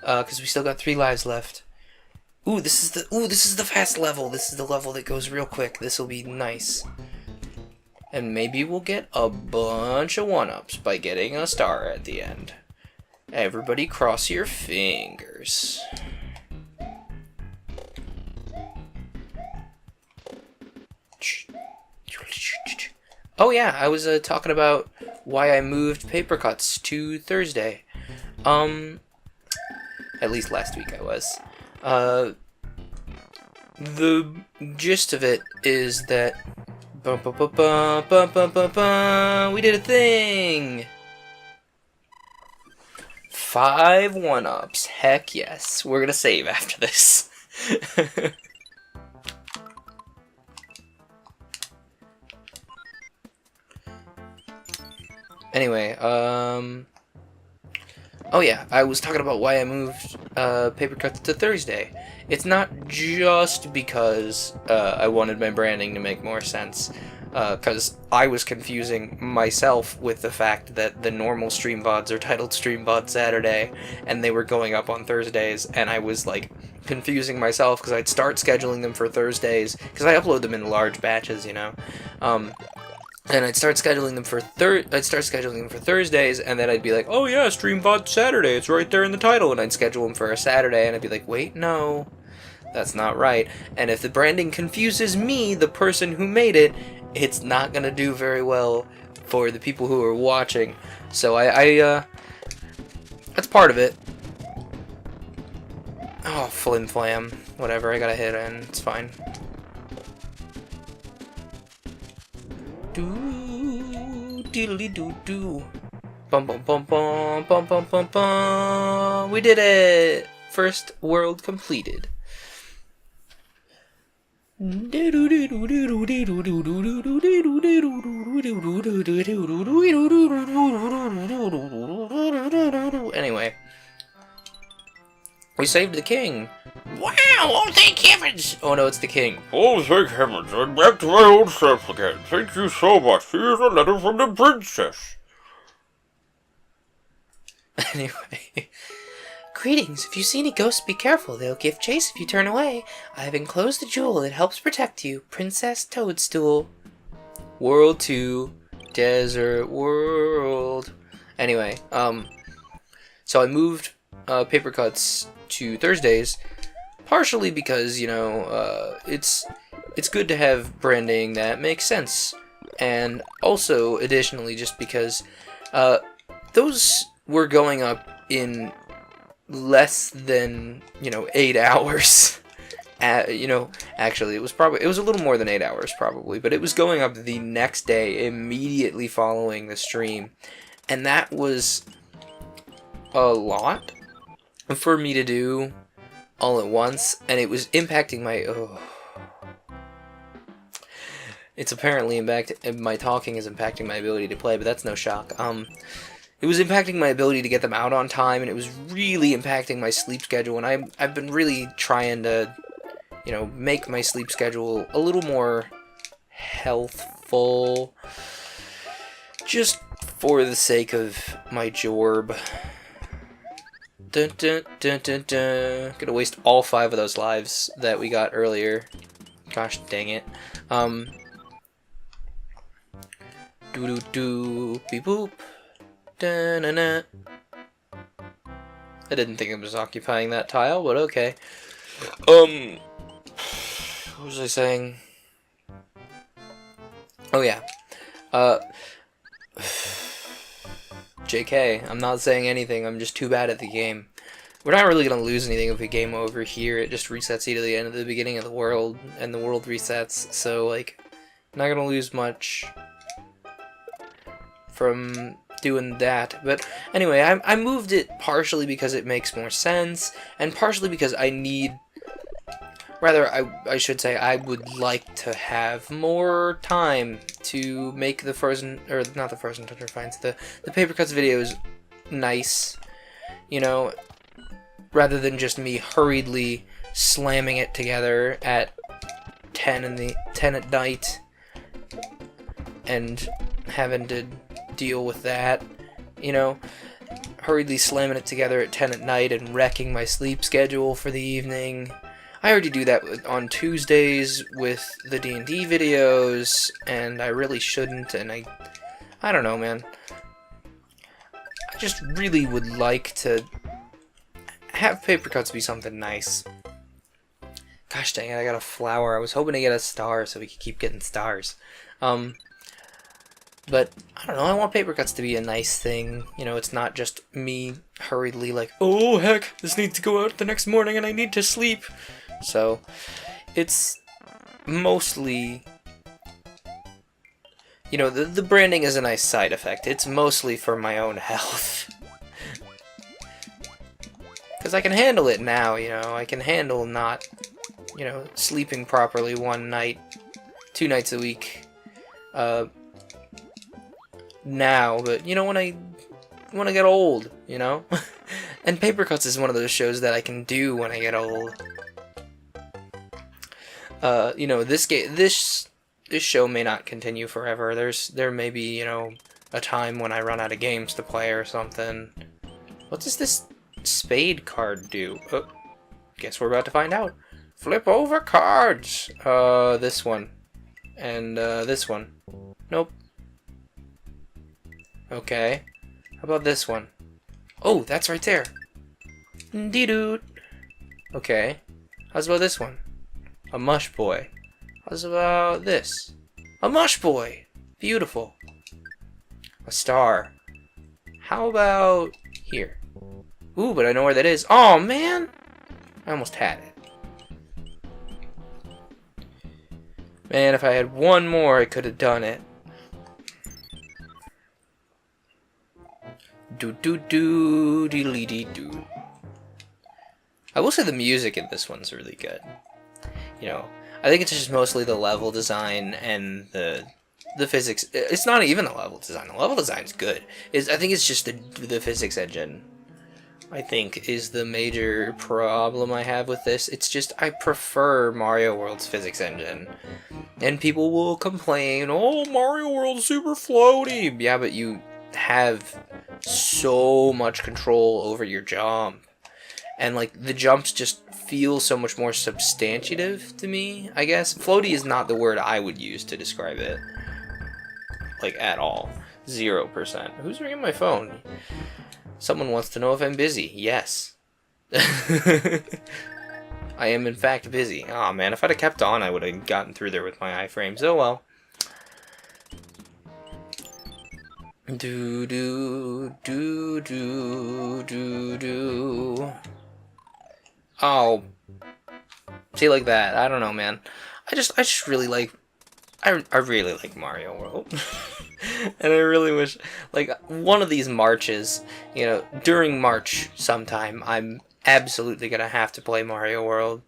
because we still got 3 lives left. Ooh, this is the fast level. This is the level that goes real quick. This will be nice. And maybe we'll get a bunch of 1-ups by getting a star at the end. Everybody cross your fingers. Oh yeah, I was talking about why I moved paper cuts to Thursday. At least last week I was. The gist of it is that we did a thing! 5 1-ups. Heck yes. We're gonna save after this. Anyway, oh yeah, I was talking about why I moved paper cuts to Thursday. It's not just because I wanted my branding to make more sense, because I was confusing myself with the fact that the normal stream VODs are titled Stream VOD Saturday, and they were going up on Thursdays, and I was like confusing myself because I'd start scheduling them for Thursdays, because I upload them in large batches, you know. And I'd start scheduling them for Thursdays, and then I'd be like, oh yeah, Stream VOD Saturday, it's right there in the title, and I'd schedule them for a Saturday, and I'd be like, wait, no, that's not right. And if the branding confuses me, the person who made it, it's not gonna do very well for the people who are watching. So that's part of it. Oh, flim flam. Whatever, I got a hit in, it's fine. Diddly doo doo. Bum bum bum bum bum bum bum bum. We did it! First world completed. Anyway. We saved the king. Wow! Oh, thank heavens! Oh no, it's the king. Oh, thank heavens, I'm back to my old self again. Thank you so much. Here's a letter from the princess. Anyway. Greetings. If you see any ghosts, be careful. They'll give chase if you turn away. I have enclosed a jewel that helps protect you. Princess Toadstool. World 2. Desert World. Anyway, so I moved paper cuts to Thursdays, partially because, you know, it's good to have branding that makes sense, and also additionally just because those were going up in less than, you know, 8 hours. You know, actually it was a little more than 8 hours probably, but it was going up the next day immediately following the stream, and that was a lot for me to do all at once, and it was impacting my it's apparently my talking is impacting my ability to play, but that's no shock. It was impacting my ability to get them out on time, and it was really impacting my sleep schedule, and I've been really trying to, you know, make my sleep schedule a little more healthful, just for the sake of my jorb. Dun, dun, dun, dun, dun. Gonna waste all 5 of those lives that we got earlier. Gosh dang it. Doo doo doo beep boop. Dun, dun, dun. I didn't think it was occupying that tile, but okay. What was I saying? Oh yeah. JK, I'm not saying anything, I'm just too bad at the game. We're not really gonna lose anything if we game over here, it just resets you to the end of the beginning of the world, and the world resets, so, like, not gonna lose much from doing that. But anyway, I moved it partially because it makes more sense, and partially because I need... Rather, I should say, I would like to have more time to make the Frozen, or not the Frozen Tundra Finds, the Paper Cuts videos nice, you know, rather than just me hurriedly slamming it together at 10 at night and having to deal with that, you know. hurriedly slamming it together at 10 at night and wrecking my sleep schedule for the evening. I already do that on Tuesdays with the D&D videos, and I really shouldn't, and I don't know, man. I just really would like to have paper cuts be something nice. Gosh dang it, I got a flower. I was hoping to get a star so we could keep getting stars. But, I don't know, I want paper cuts to be a nice thing. You know, it's not just me hurriedly like, oh heck, this needs to go out the next morning and I need to sleep. So, it's mostly, you know, the branding is a nice side effect. It's mostly for my own health. Because I can handle it now, you know, I can handle not, you know, sleeping properly one night, 2 nights a week, now, but, you know, when I get old, you know? And Paper Cuts is one of those shows that I can do when I get old. You know, this show may not continue forever. There may be, you know, a time when I run out of games to play or something. What does this spade card do? Oh, guess we're about to find out. Flip over cards! This one. And, this one. Nope. Okay. How about this one? Oh, that's right there. Dee-doot. Okay. How's about this one? A mush boy. How's about this? A mush boy! Beautiful. A star. How about here? Ooh, but I know where that is. Oh man! I almost had it. Man, if I had one more, I could have done it. Do deedly dee doo. I will say the music in this one's really good. You know, I think it's just mostly the level design and the physics. It's not even the level design. The level design's good. I think it's just the physics engine, I think, is the major problem I have with this. It's just I prefer Mario World's physics engine. And people will complain, oh, Mario World's super floaty. Yeah, but you have so much control over your jump. And, like, the jumps just feel so much more substantive to me, I guess. Floaty is not the word I would use to describe it. Like, at all. 0%. Who's ringing my phone? Someone wants to know if I'm busy. Yes. I am, in fact, busy. Aw, man, if I'd have kept on, I would have gotten through there with my iframes. Oh, well. Do do do do do do. Oh, see, like that. I don't know, man. I just really like. I really like Mario World, and I really wish, like, one of these Marches, you know, during March sometime, I'm absolutely gonna have to play Mario World.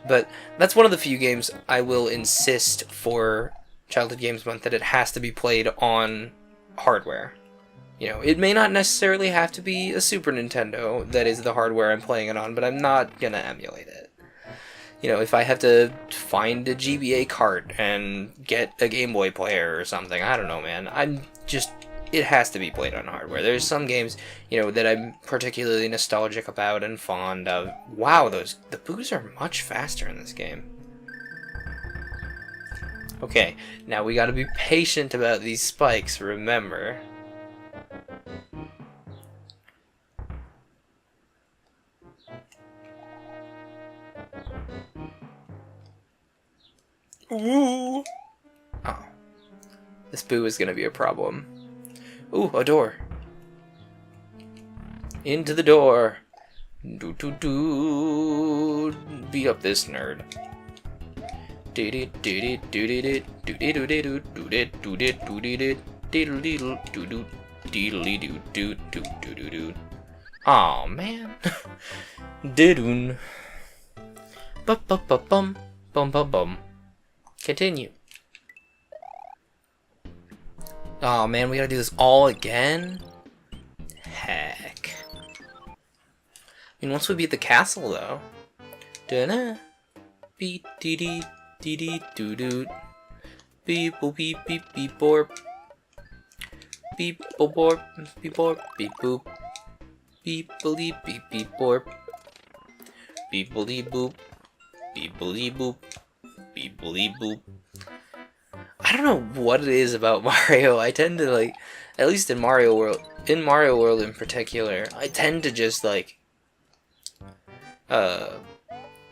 But that's one of the few games I will insist for Childhood Games Month that it has to be played on hardware. You know, it may not necessarily have to be a Super Nintendo that is the hardware I'm playing it on, but I'm not gonna emulate it. You know, if I have to find a GBA cart and get a Game Boy player or something, I don't know, man. It has to be played on hardware. There's some games, you know, that I'm particularly nostalgic about and fond of. Wow, the boos are much faster in this game. Okay, now we gotta be patient about these spikes, remember. Ooh. Oh. This boo is gonna be a problem. Ooh, a door. Into the door. Do do do. Beat up this nerd. Aw, man. Didoon. Bum bum bum bum. Continue. Oh man, we gotta do this all again? Heck. I mean, once we beat the castle, though. Da-na. Beep dee dee dee dee doo doo. Beep boop beep beep beep borp. Beep boop borp beep borp beep boop. Beepily beep beep borp. Beepily boop. Beepily boop. Beepily boop. I don't know what it is about Mario. I tend to like, at least in Mario World in particular, I tend to just like, I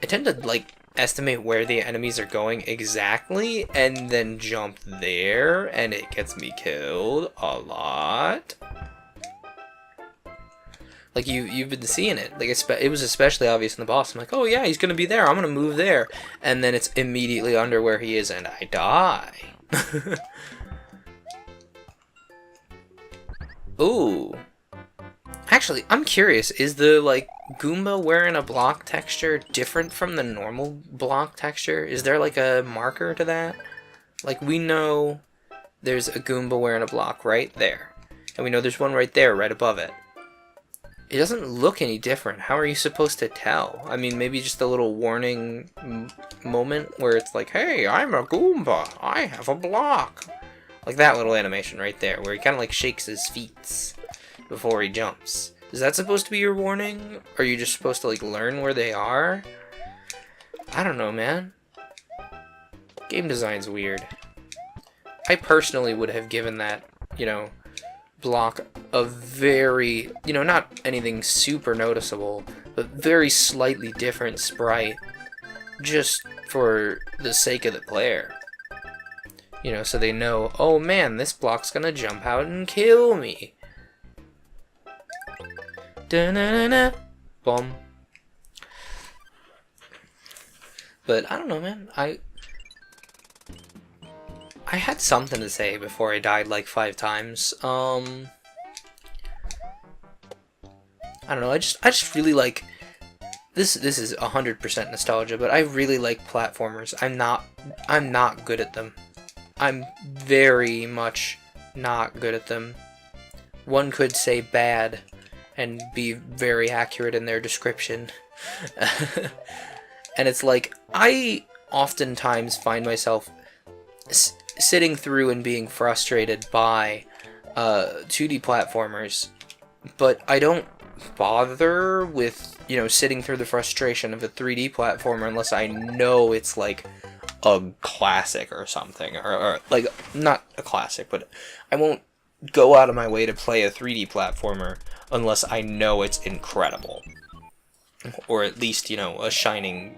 tend to like estimate where the enemies are going exactly and then jump there, and it gets me killed a lot. Like you've been seeing it. Like it was especially obvious in the boss. I'm like, oh yeah, he's gonna be there. I'm gonna move there, and then it's immediately under where he is, and I die. Ooh. Actually, I'm curious. Is the like Goomba wearing a block texture different from the normal block texture? Is there like a marker to that? Like we know there's a Goomba wearing a block right there, and we know there's one right there, right above it. It doesn't look any different. How are you supposed to tell? I mean, maybe just a little warning moment where it's like, hey, I'm a Goomba. I have a block. Like that little animation right there, where he kind of like shakes his feet before he jumps. Is that supposed to be your warning? Or are you just supposed to like learn where they are? I don't know, man. Game design's weird. I personally would have given that, you know, block a very, you know, not anything super noticeable, but very slightly different sprite, just for the sake of the player. You know, so they know, oh man, this block's gonna jump out and kill me. Da-na-na-na. Boom. But I don't know, man. I had something to say before I died like 5 times. I don't know. I just really like this. This is 100% nostalgia, but I really like platformers. I'm not good at them. I'm very much not good at them. One could say bad and be very accurate in their description. And it's like, I oftentimes find myself sitting through and being frustrated by 2D platformers, but I don't bother with, you know, sitting through the frustration of a 3D platformer unless I know it's like a classic or something, or like, not a classic, but I won't go out of my way to play a 3D platformer unless I know it's incredible, or at least, you know, a shining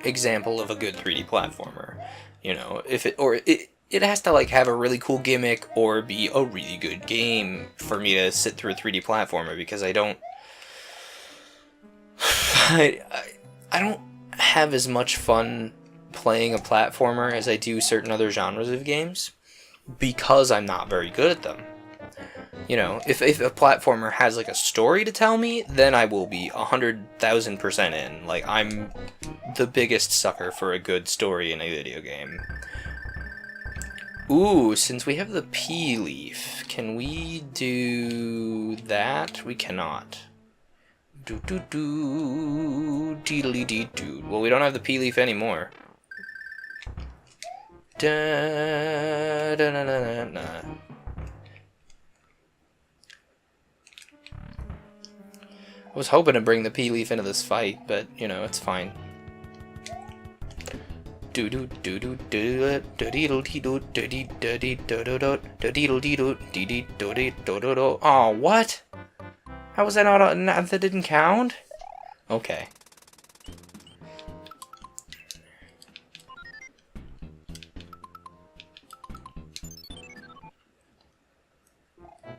example of a good 3D platformer. You know, if it has to like have a really cool gimmick or be a really good game for me to sit through a 3D platformer, because I don't I don't have as much fun playing a platformer as I do certain other genres of games, because I'm not very good at them. You know, if a platformer has like a story to tell me, then I will be 100,000% in. Like, I'm the biggest sucker for a good story in a video game. Ooh, since we have the P leaf, can we do that? We cannot. Deedly-dee-doo. Well, we don't have the P leaf anymore. Da-da-da-da-da. I was hoping to bring the P leaf into this fight, but, you know, it's fine. Oh, what? How was that not, that didn't count? Okay.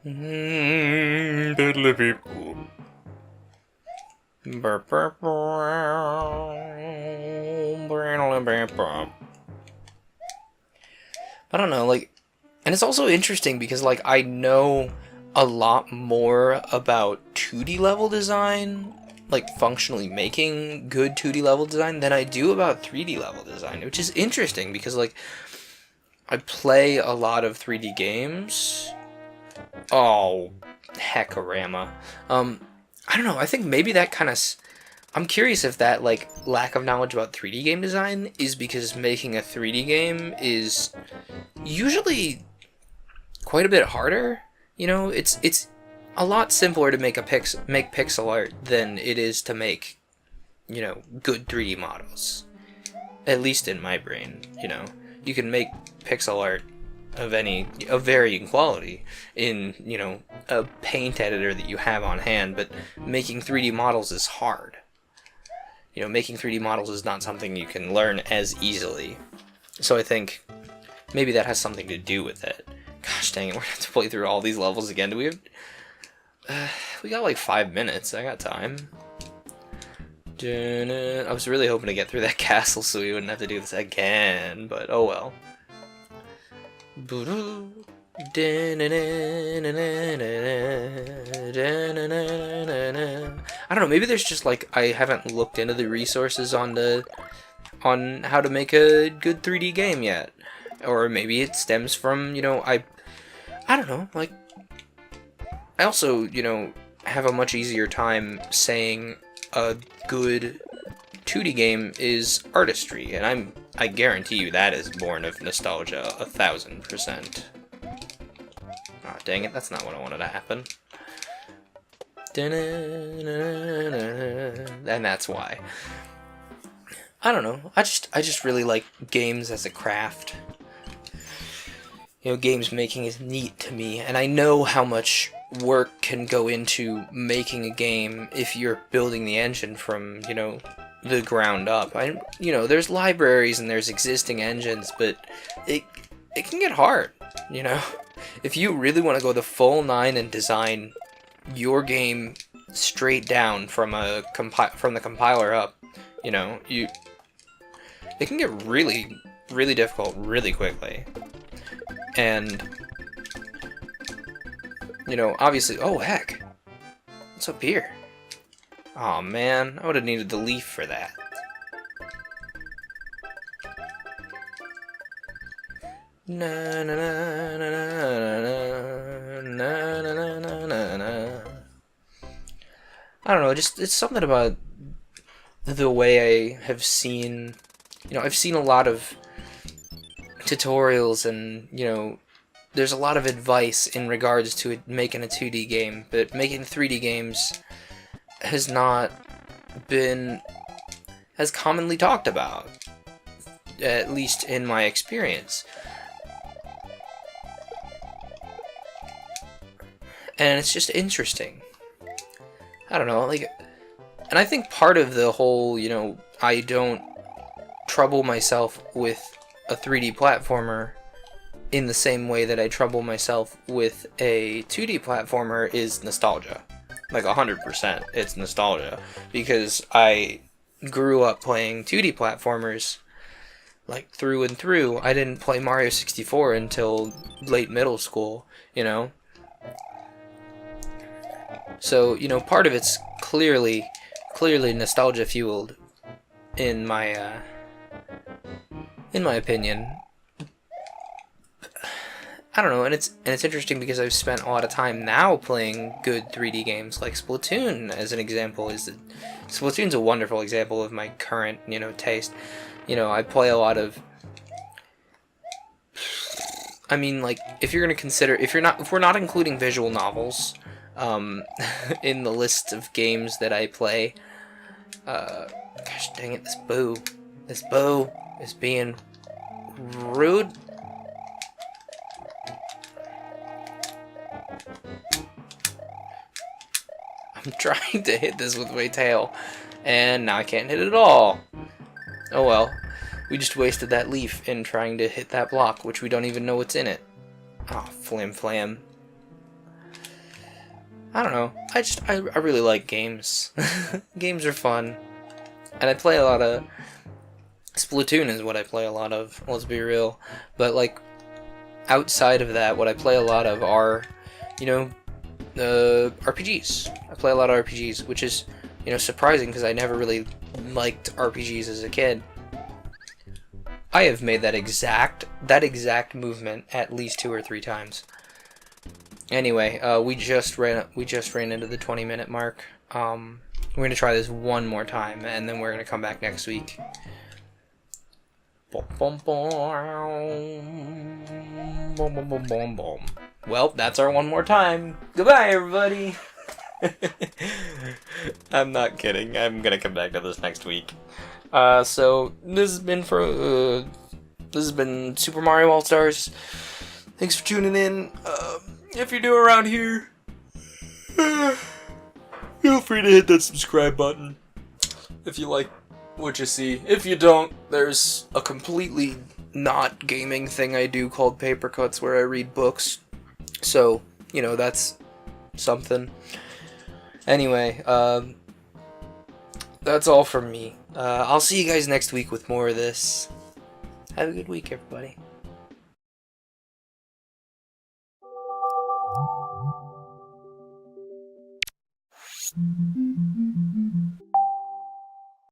I don't know, like, and it's also interesting because, like, I know a lot more about 2D level design, like, functionally making good 2D level design, than I do about 3D level design, which is interesting because, like, I play a lot of 3D games. Oh, heckorama. I don't know, I think maybe that kind of... I'm curious if that, like, lack of knowledge about 3D game design is because making a 3D game is usually quite a bit harder. You know, it's a lot simpler to make make pixel art than it is to make, you know, good 3D models. At least in my brain, you know. You can make pixel art of varying quality in, you know, a paint editor that you have on hand, but making 3D models is hard. You know, making 3D models is not something you can learn as easily. So I think maybe that has something to do with it. Gosh dang it, we're gonna have to play through all these levels again. Do we have... we got like 5 minutes. I got time. I was really hoping to get through that castle so we wouldn't have to do this again, but oh well. I don't know, maybe there's just like, I haven't looked into the resources on how to make a good 3D game yet. Or maybe it stems from, you know, I don't know, like, I also, you know, have a much easier time saying a good 2D game is artistry, and I guarantee you that is born of nostalgia 1000%. Aw, dang it, that's not what I wanted to happen. And that's why. I don't know, I just really like games as a craft. You know, games making is neat to me, and I know how much work can go into making a game if you're building the engine from, you know, the ground up. You know, there's libraries and there's existing engines, but it can get hard, you know? If you really want to go the full 9 and design your game straight down from the compiler up, you know, it can get really, really difficult really quickly. And, you know, obviously... Oh, heck! What's up here? Aw, man. I would have needed the leaf for that. Na na na na na na na na na na. I don't know, just... It's something about the way I have seen... You know, I've seen a lot of tutorials and, you know, there's a lot of advice in regards to making a 2D game, but making 3D games has not been as commonly talked about, at least in my experience. And it's just interesting. I don't know, like, and I think part of the whole, you know, I don't trouble myself with a 3D platformer in the same way that I trouble myself with a 2D platformer is nostalgia. Like 100%, it's nostalgia. Because I grew up playing 2D platformers, like, through and through. I didn't play Mario 64 until late middle school, you know? So, you know, part of it's clearly nostalgia fueled in my opinion. I don't know, and it's interesting because I've spent a lot of time now playing good 3D games, like Splatoon, as an example. Splatoon's a wonderful example of my current, you know, taste. You know, I play a lot of... I mean, like, if you're gonna consider... If we're not including visual novels, in the list of games that I play... gosh dang it, this bow is being rude. I'm trying to hit this with my tail, and now I can't hit it at all. Oh well, we just wasted that leaf in trying to hit that block, which we don't even know what's in it. Oh, flim flam. I don't know, I really like games. Games are fun. And I play a lot of... Splatoon is what I play a lot of, let's be real. But, like, outside of that, what I play a lot of are, you know, RPGs. I play a lot of RPGs, which is, you know, surprising because I never really liked RPGs as a kid. I have made that exact movement at least 2 or 3 times. Anyway, we just ran into the 20-minute mark. We're gonna try this one more time, and then we're gonna come back next week. Boom, boom, boom, boom, boom, boom, boom. well, that's our one more time. Goodbye, everybody. I'm not kidding. I'm gonna come back to this next week. So this has been Super Mario All Stars. Thanks for tuning in. If you're new around here, feel free to hit that subscribe button if you like what you see. If you don't, there's a completely not gaming thing I do called Paper Cuts where I read books. So, you know, that's something. Anyway, that's all from me. I'll see you guys next week with more of this. Have a good week, everybody.